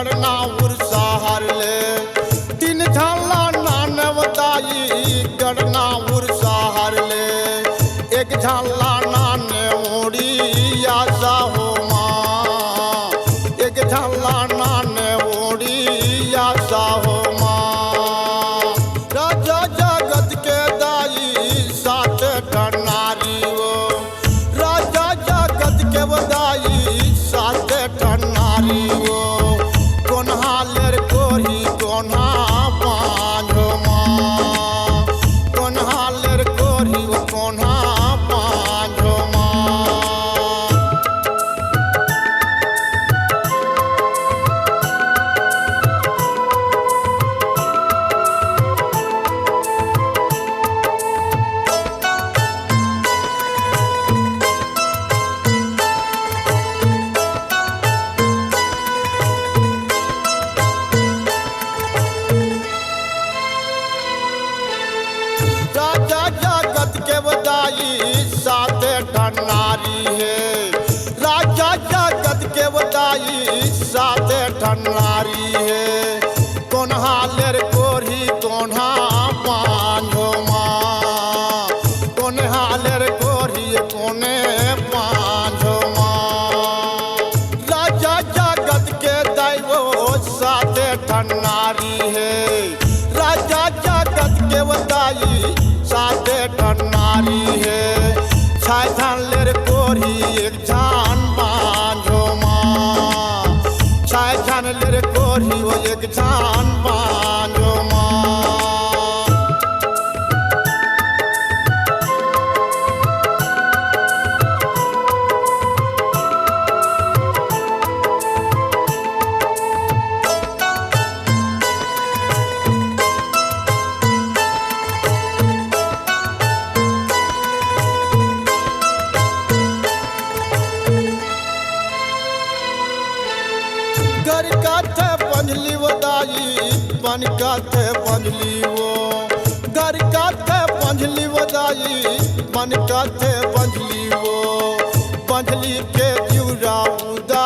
गणना उर्सा हर ले तीन झाला नान बताई गणना उर्सा हर ले एक झाला नान ओड़ी आशा हो माँ एक झाला नान ओड़ी आशा हो माँ राजा जगत के दाई साथ ठनारी हो राजा जगत के बदाई साथ ठनारी हो कोन्हा लेर कोरी कोन्हा बांझो माँ कोन्हा लेर कोरी कोन्हा बांझो माँ राजा जगत के बदाई साथ ठनारी है राजा जगत के बदाई साथ ठनारी है कोन्हा लेर कोरी कोन्हा बांझो माँ कोन्हा लेर कोरी कोने बांझो माँ राजा जगत के दैवो साथ ठनारी है राजा जगत के बदाई साथे ठनारी है छाय धान लेर कोरी एक झान बांझो माँ छाय झान लेर कोरी वो एक झान बांझो माँ घर का थे पंजली बदाई बन का थे पंजली वो घर का थे पंजली बदाई बन का थे पंजली वो पंजली के दिउरा उदा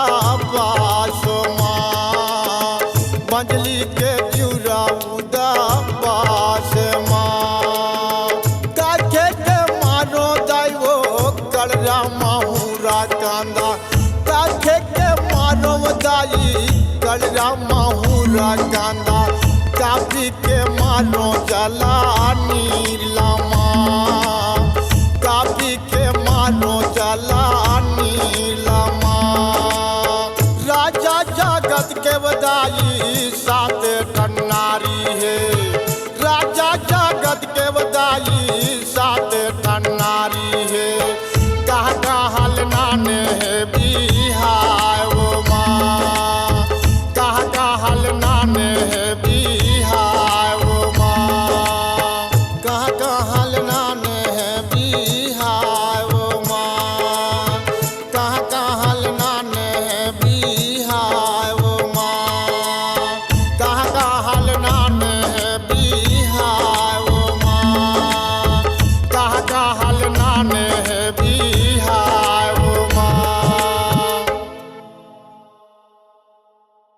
बासो माँ पंजली के दिउरा उदा बास माँ काखे के मारो दाई वो कड़रा माहूरा कांदा काखे के मारो दाई कड़रा माहूरा कांदा काफी के मानो जला नीलमा काफी के मानो जला नीलमा राजा जगत के बदाई